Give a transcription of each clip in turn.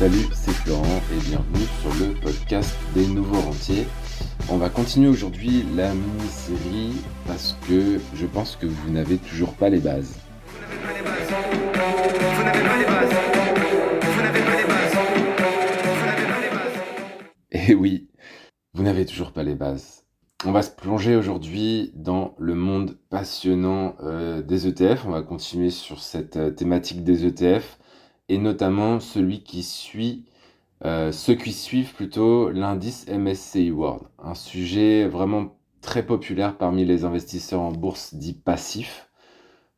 Salut, c'est Florent et bienvenue sur le podcast des nouveaux rentiers. On va continuer aujourd'hui la mini-série parce que je pense que vous n'avez toujours pas les bases. Vous n'avez pas les bases. Vous n'avez pas les bases. Vous n'avez pas les bases. Et oui, vous n'avez toujours pas les bases. On va se plonger aujourd'hui dans le monde passionnant des ETF. On va continuer sur cette thématique des ETF et notamment ceux qui suivent plutôt l'indice MSCI World, un sujet vraiment très populaire parmi les investisseurs en bourse dits passifs.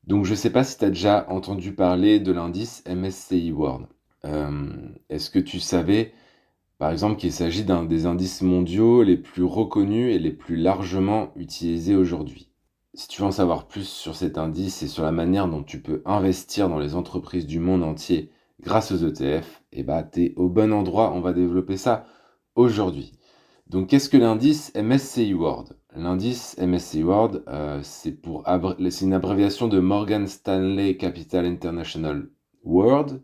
Donc je ne sais pas si tu as déjà entendu parler de l'indice MSCI World. Est-ce que tu savais, par exemple, qu'il s'agit d'un des indices mondiaux les plus reconnus et les plus largement utilisés aujourd'hui? Si tu veux en savoir plus sur cet indice et sur la manière dont tu peux investir dans les entreprises du monde entier grâce aux ETF, eh ben, tu es au bon endroit, on va développer ça aujourd'hui. Donc qu'est-ce que l'indice MSCI World? L'indice MSCI World, c'est une abréviation de Morgan Stanley Capital International World,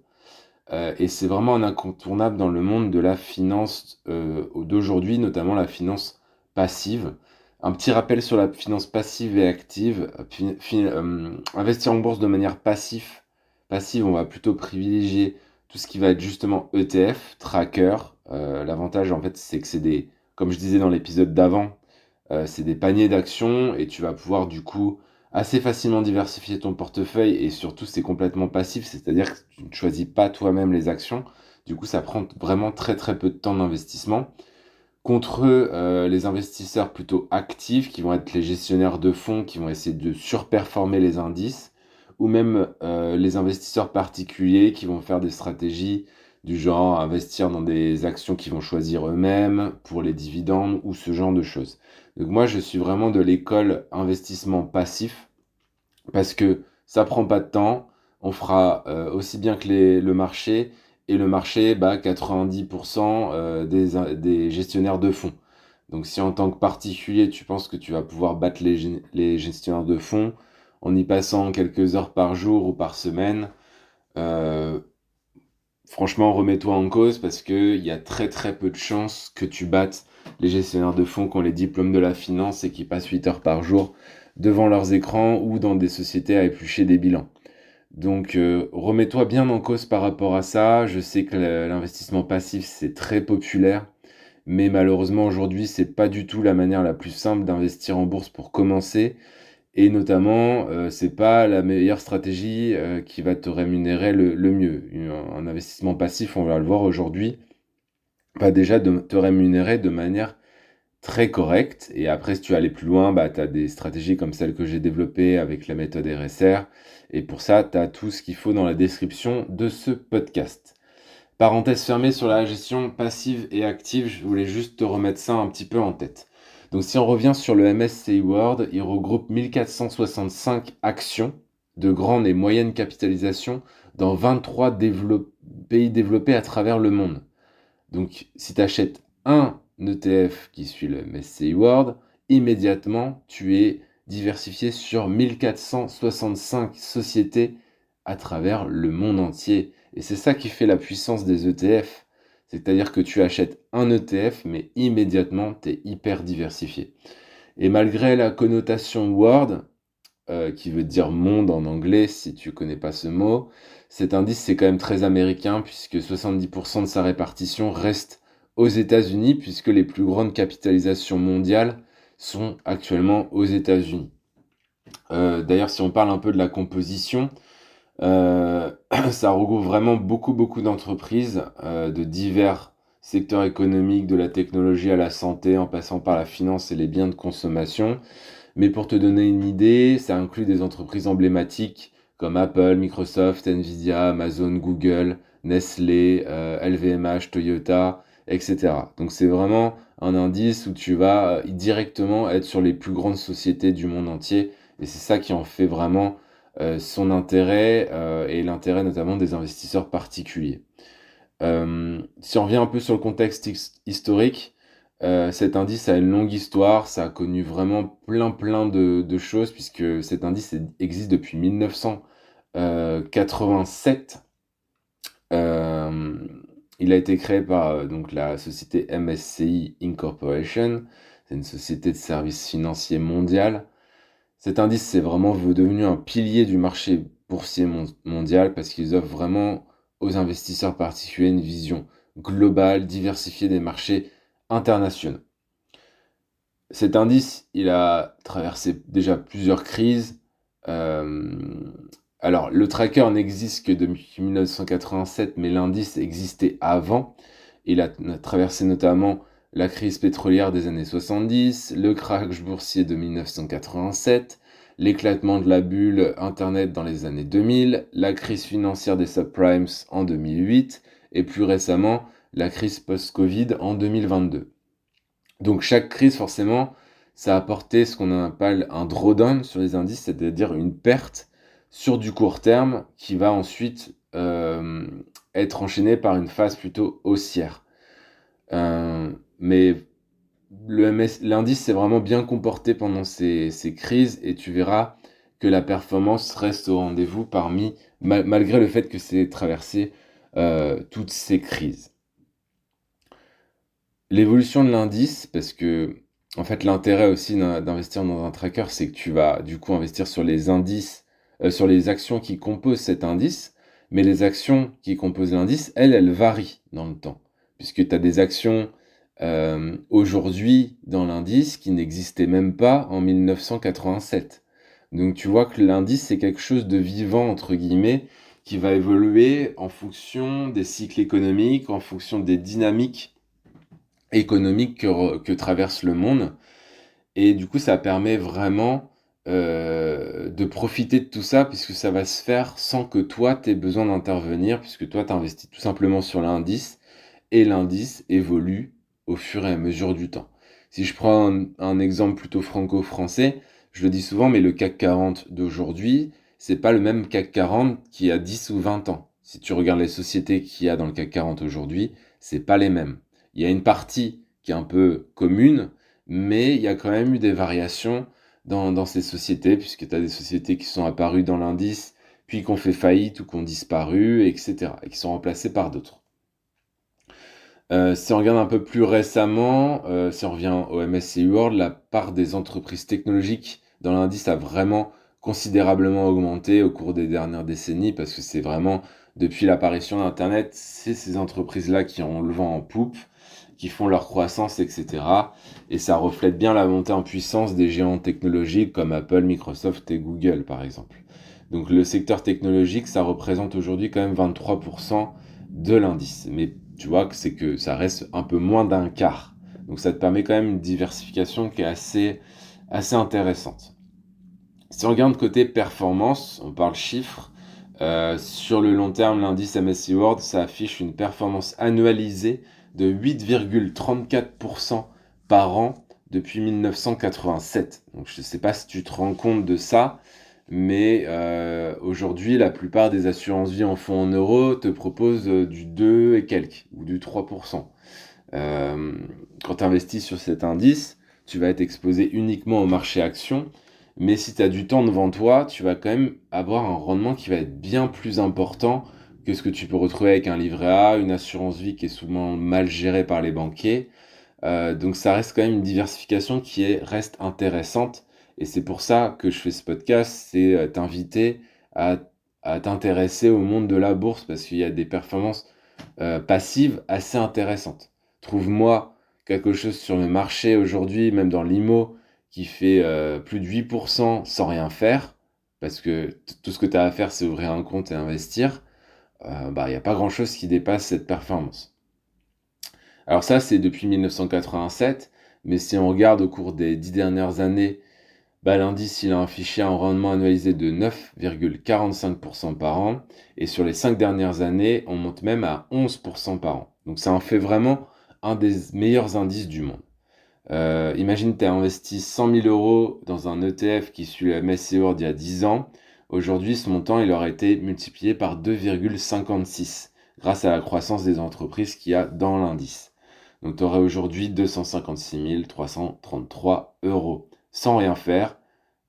et c'est vraiment un incontournable dans le monde de la finance d'aujourd'hui, notamment la finance passive. Un petit rappel sur la finance passive et active. Investir en bourse de manière passive, on va plutôt privilégier tout ce qui va être justement ETF, tracker. L'avantage, en fait, c'est que comme je disais dans l'épisode d'avant, c'est des paniers d'actions et tu vas pouvoir du coup assez facilement diversifier ton portefeuille et surtout c'est complètement passif, c'est-à-dire que tu ne choisis pas toi-même les actions. Du coup, ça prend vraiment très très peu de temps d'investissement. Contre les investisseurs plutôt actifs qui vont être les gestionnaires de fonds qui vont essayer de surperformer les indices ou même les investisseurs particuliers qui vont faire des stratégies du genre investir dans des actions qu'ils vont choisir eux-mêmes pour les dividendes ou ce genre de choses. Donc moi, je suis vraiment de l'école investissement passif parce que ça prend pas de temps, on fera aussi bien que le marché, et le marché, 90% des gestionnaires de fonds. Donc si en tant que particulier, tu penses que tu vas pouvoir battre les gestionnaires de fonds en y passant quelques heures par jour ou par semaine, euh, franchement, remets-toi en cause parce qu'il y a très très peu de chances que tu battes les gestionnaires de fonds qui ont les diplômes de la finance et qui passent 8 heures par jour devant leurs écrans ou dans des sociétés à éplucher des bilans. Donc remets-toi bien en cause par rapport à ça. Je sais que l'investissement passif c'est très populaire, mais malheureusement aujourd'hui c'est pas du tout la manière la plus simple d'investir en bourse pour commencer. Et notamment, c'est pas la meilleure stratégie qui va te rémunérer le mieux. Un investissement passif, on va le voir aujourd'hui, va déjà te rémunérer de manière très correcte. Et après, si tu veux aller plus loin, tu as des stratégies comme celle que j'ai développée avec la méthode RSR. Et pour ça, tu as tout ce qu'il faut dans la description de ce podcast. Parenthèse fermée sur la gestion passive et active, je voulais juste te remettre ça un petit peu en tête. Donc si on revient sur le MSCI World, il regroupe 1465 actions de grande et moyenne capitalisation dans 23 pays développés à travers le monde. Donc si tu achètes un ETF qui suit le MSCI World, immédiatement tu es diversifié sur 1465 sociétés à travers le monde entier. Et c'est ça qui fait la puissance des ETF. C'est-à-dire que tu achètes un ETF, mais immédiatement, tu es hyper diversifié. Et malgré la connotation world, qui veut dire monde en anglais, si tu connais pas ce mot, cet indice, c'est quand même très américain, puisque 70% de sa répartition reste aux États-Unis, puisque les plus grandes capitalisations mondiales sont actuellement aux États-Unis. D'ailleurs, si on parle un peu de la composition, euh, ça regroupe vraiment beaucoup d'entreprises de divers secteurs économiques, de la technologie à la santé, en passant par la finance et les biens de consommation. Mais pour te donner une idée, ça inclut des entreprises emblématiques comme Apple, Microsoft, Nvidia, Amazon, Google, Nestlé, LVMH, Toyota, etc. Donc c'est vraiment un indice où tu vas directement être sur les plus grandes sociétés du monde entier. Et c'est ça qui en fait vraiment son intérêt et l'intérêt notamment des investisseurs particuliers. Si on revient un peu sur le contexte historique, cet indice a une longue histoire, ça a connu vraiment plein de choses, puisque cet indice existe depuis 1987. Il a été créé par donc la société MSCI Incorporation. C'est une société de services financiers mondiale. Cet indice, c'est vraiment devenu un pilier du marché boursier mondial parce qu'ils offrent vraiment aux investisseurs particuliers une vision globale, diversifiée des marchés internationaux. Cet indice, il a traversé déjà plusieurs crises. Euh, alors, le tracker n'existe que depuis 1987, mais l'indice existait avant. Il a traversé notamment la crise pétrolière des années 70, le crash boursier de 1987, l'éclatement de la bulle Internet dans les années 2000, la crise financière des subprimes en 2008 et plus récemment la crise post-Covid en 2022. Donc chaque crise, forcément, ça a apporté ce qu'on appelle un drawdown sur les indices, c'est-à-dire une perte sur du court terme qui va ensuite être enchaînée par une phase plutôt haussière. Mais l'indice s'est vraiment bien comporté pendant ces crises et tu verras que la performance reste au rendez-vous malgré le fait que c'est traversé toutes ces crises. L'évolution de l'indice, parce que en fait l'intérêt aussi d'investir dans un tracker, c'est que tu vas du coup investir sur les indices, sur les actions qui composent cet indice, mais les actions qui composent l'indice, elles varient dans le temps, puisque tu as des actions aujourd'hui dans l'indice qui n'existaient même pas en 1987. Donc tu vois que l'indice, c'est quelque chose de vivant, entre guillemets, qui va évoluer en fonction des cycles économiques, en fonction des dynamiques économique que traverse le monde. Et du coup, ça permet vraiment de profiter de tout ça, puisque ça va se faire sans que toi, tu aies besoin d'intervenir, puisque toi, tu investis tout simplement sur l'indice, et l'indice évolue au fur et à mesure du temps. Si je prends un exemple plutôt franco-français, je le dis souvent, mais le CAC 40 d'aujourd'hui, c'est pas le même CAC 40 qu'il y a 10 ou 20 ans. Si tu regardes les sociétés qu'il y a dans le CAC 40 aujourd'hui, c'est pas les mêmes. Il y a une partie qui est un peu commune, mais il y a quand même eu des variations dans ces sociétés, puisque tu as des sociétés qui sont apparues dans l'indice, puis qui ont fait faillite ou qui ont disparu, etc., et qui sont remplacées par d'autres. Si on regarde un peu plus récemment, si on revient au MSCI World, la part des entreprises technologiques dans l'indice a vraiment considérablement augmenté au cours des dernières décennies, parce que c'est vraiment, depuis l'apparition d'Internet, c'est ces entreprises-là qui ont le vent en poupe, qui font leur croissance, etc. Et ça reflète bien la montée en puissance des géants technologiques comme Apple, Microsoft et Google, par exemple. Donc le secteur technologique, ça représente aujourd'hui quand même 23% de l'indice. Mais tu vois que c'est que ça reste un peu moins d'un quart. Donc ça te permet quand même une diversification qui est assez intéressante. Si on regarde côté performance, on parle chiffres, sur le long terme, l'indice MSCI World, ça affiche une performance annualisée de 8,34% par an depuis 1987. Donc je ne sais pas si tu te rends compte de ça, mais aujourd'hui, la plupart des assurances vie en fonds en euros te proposent du 2 et quelques, ou du 3%. Quand tu investis sur cet indice, tu vas être exposé uniquement au marché action, mais si tu as du temps devant toi, tu vas quand même avoir un rendement qui va être bien plus important que ce que tu peux retrouver avec un livret A, une assurance vie qui est souvent mal gérée par les banquiers. Donc ça reste quand même une diversification reste intéressante. Et c'est pour ça que je fais ce podcast, c'est t'inviter à, à t'intéresser au monde de la bourse parce qu'il y a des performances passives assez intéressantes. Trouve-moi quelque chose sur le marché aujourd'hui, même dans l'IMO, qui fait plus de 8% sans rien faire, parce que tout ce que tu as à faire, c'est ouvrir un compte et investir. Bah, il n'y a pas grand-chose qui dépasse cette performance. Alors ça, c'est depuis 1987, mais si on regarde au cours des 10 dernières années, bah, l'indice il a affiché un rendement annualisé de 9,45% par an, et sur les 5 dernières années, on monte même à 11% par an. Donc ça en fait vraiment un des meilleurs indices du monde. Imagine, tu as investi 100 000 euros dans un ETF qui suit le MSCI World il y a 10 ans. Aujourd'hui, ce montant il aurait été multiplié par 2,56 grâce à la croissance des entreprises qu'il y a dans l'indice. Donc tu aurais aujourd'hui 256 333 euros sans rien faire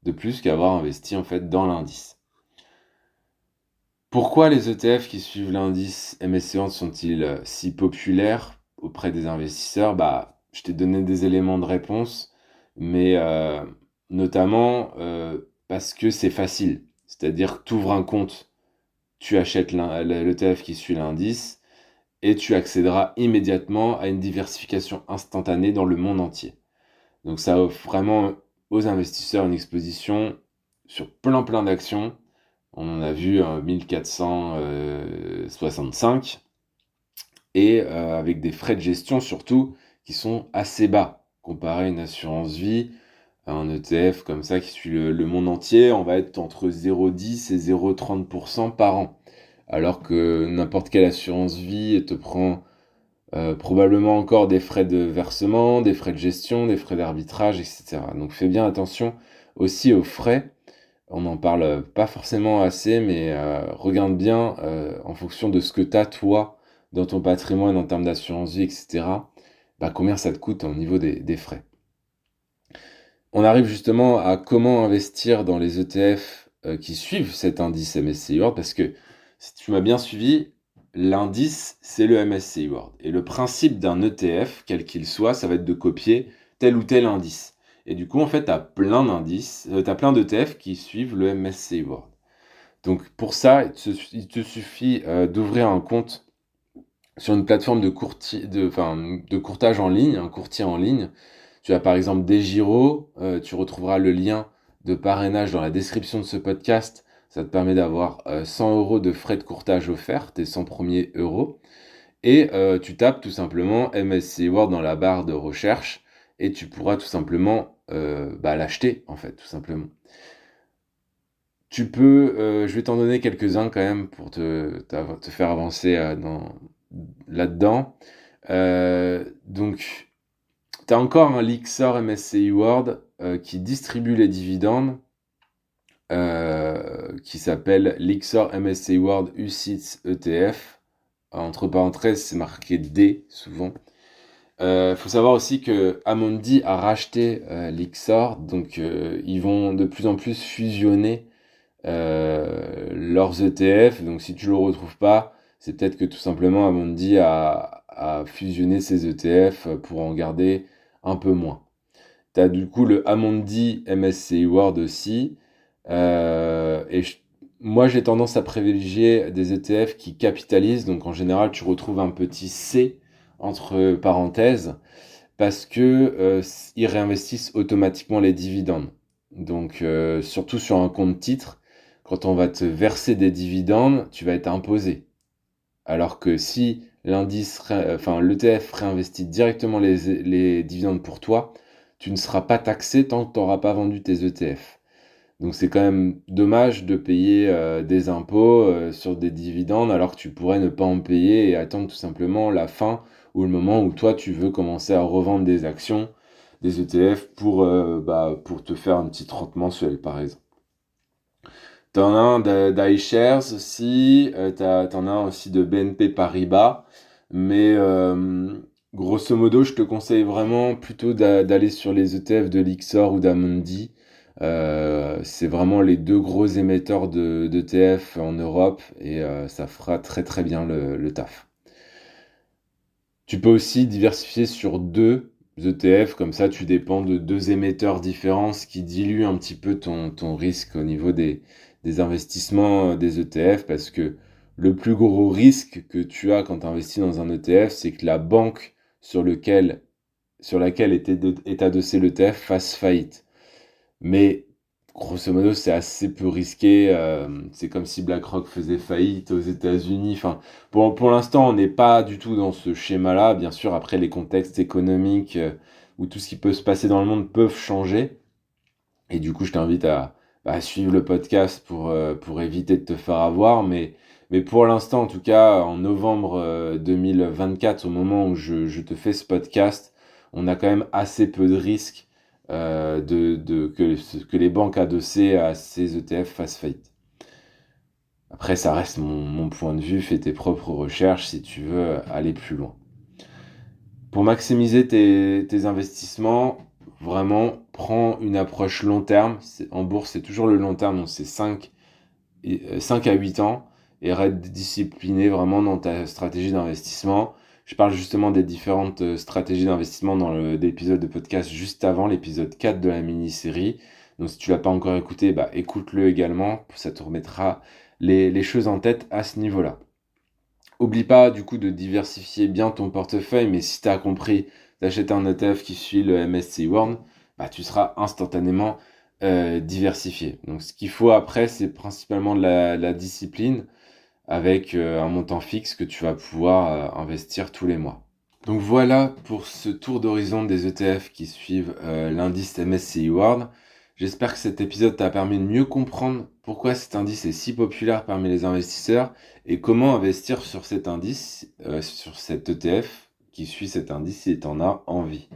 de plus qu'avoir investi en fait dans l'indice. Pourquoi les ETF qui suivent l'indice MSCI World sont-ils si populaires auprès des investisseurs? Bah, je t'ai donné des éléments de réponse, mais notamment parce que c'est facile. C'est-à-dire que tu ouvres un compte, tu achètes l'ETF qui suit l'indice et tu accéderas immédiatement à une diversification instantanée dans le monde entier. Donc ça offre vraiment aux investisseurs une exposition sur plein d'actions. On en a vu 1465 et avec des frais de gestion surtout qui sont assez bas comparé à une assurance vie, à un ETF comme ça qui suit le monde entier, on va être entre 0,10 et 0,30% par an. Alors que n'importe quelle assurance vie te prend probablement encore des frais de versement, des frais de gestion, des frais d'arbitrage, etc. Donc fais bien attention aussi aux frais. On n'en parle pas forcément assez, mais regarde bien en fonction de ce que tu as toi dans ton patrimoine en termes d'assurance vie, etc. Bah, combien ça te coûte au niveau des frais. On arrive justement à comment investir dans les ETF qui suivent cet indice MSCI World, parce que si tu m'as bien suivi, l'indice c'est le MSCI World. Et le principe d'un ETF, quel qu'il soit, ça va être de copier tel ou tel indice. Et du coup, en fait, tu as plein d'indices, tu as plein d'ETF qui suivent le MSCI World. Donc pour ça, il te suffit d'ouvrir un compte sur une plateforme de courtage en ligne, un courtier en ligne. Tu as par exemple DEGIRO, tu retrouveras le lien de parrainage dans la description de ce podcast. Ça te permet d'avoir 100 euros de frais de courtage offerts, tes 100 premiers euros. Et tu tapes tout simplement MSCI World dans la barre de recherche et tu pourras tout simplement l'acheter, en fait, tout simplement. Tu peux, je vais t'en donner quelques-uns quand même pour te faire avancer là-dedans. Donc, tu as encore un Lixor MSCI World qui distribue les dividendes, qui s'appelle Lixor MSCI World UCITS ETF. Entre parenthèses, c'est marqué D souvent. Faut savoir aussi que Amundi a racheté Lixor, donc ils vont de plus en plus fusionner leurs ETF. Donc si tu le retrouves pas, c'est peut-être que tout simplement Amundi a fusionné ses ETF pour en garder un peu moins. Tu as du coup le Amundi MSCI World aussi. Moi, j'ai tendance à privilégier des ETF qui capitalisent. Donc, en général, tu retrouves un petit C entre parenthèses parce que ils réinvestissent automatiquement les dividendes. Donc, surtout sur un compte titre, quand on va te verser des dividendes, tu vas être imposé. Alors que si l'ETF réinvestit directement les dividendes pour toi, tu ne seras pas taxé tant que tu n'auras pas vendu tes ETF. Donc c'est quand même dommage de payer des impôts sur des dividendes alors que tu pourrais ne pas en payer et attendre tout simplement la fin ou le moment où toi tu veux commencer à revendre des actions, des ETF pour te faire un petit rente mensuel par exemple. T'en as un d'iShares aussi, t'en as un aussi de BNP Paribas, mais grosso modo, je te conseille vraiment plutôt d'aller sur les ETF de Lixor ou d'Amundi. C'est vraiment les deux gros émetteurs d'ETF en Europe et ça fera très bien le taf. Tu peux aussi diversifier sur deux ETF, comme ça tu dépends de deux émetteurs différents, ce qui dilue un petit peu ton risque au niveau des investissements des ETF, parce que le plus gros risque que tu as quand tu investis dans un ETF, c'est que la banque sur laquelle est adossé l'ETF fasse faillite. Mais grosso modo, c'est assez peu risqué. C'est comme si BlackRock faisait faillite aux États-Unis. Enfin, pour l'instant, on n'est pas du tout dans ce schéma-là. Bien sûr, après, les contextes économiques où tout ce qui peut se passer dans le monde peuvent changer. Et du coup, je t'invite à suivre le podcast pour éviter de te faire avoir. Mais pour l'instant, en tout cas, en novembre 2024, au moment où je te fais ce podcast, on a quand même assez peu de risques que les banques adossées à ces ETF fassent faillite. Après, ça reste mon point de vue. Fais tes propres recherches si tu veux aller plus loin. Pour maximiser tes investissements, vraiment, prends une approche long terme. En bourse, c'est toujours le long terme, donc c'est 5 à 8 ans. et être discipliné vraiment dans ta stratégie d'investissement. Je parle justement des différentes stratégies d'investissement dans l'épisode de podcast juste avant, l'épisode 4 de la mini-série. Donc si tu l'as pas encore écouté, bah, écoute-le également, ça te remettra les choses en tête à ce niveau-là. Oublie pas du coup de diversifier bien ton portefeuille, mais si tu as compris d'acheter un ETF qui suit le MSCI World, bah, tu seras instantanément diversifié. Donc ce qu'il faut après, c'est principalement de la discipline avec un montant fixe que tu vas pouvoir investir tous les mois. Donc voilà pour ce tour d'horizon des ETF qui suivent l'indice MSCI World. J'espère que cet épisode t'a permis de mieux comprendre pourquoi cet indice est si populaire parmi les investisseurs et comment investir sur cet indice, sur cet ETF qui suit cet indice si tu en as envie.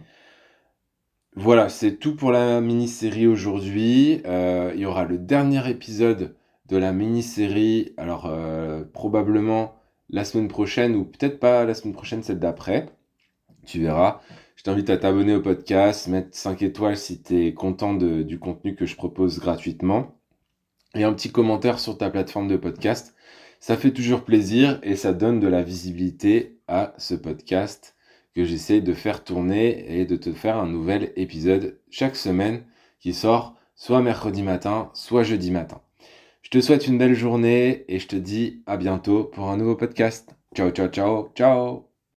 Voilà, c'est tout pour la mini-série aujourd'hui. Il y aura le dernier épisode de la mini-série, alors probablement la semaine prochaine ou peut-être pas la semaine prochaine, celle d'après. Tu verras. Je t'invite à t'abonner au podcast, mettre 5 étoiles si tu es content du contenu que je propose gratuitement. Et un petit commentaire sur ta plateforme de podcast. Ça fait toujours plaisir et ça donne de la visibilité à ce podcast que j'essaie de faire tourner et de te faire un nouvel épisode chaque semaine qui sort soit mercredi matin, soit jeudi matin. Je te souhaite une belle journée et je te dis à bientôt pour un nouveau podcast. Ciao, ciao, ciao, ciao!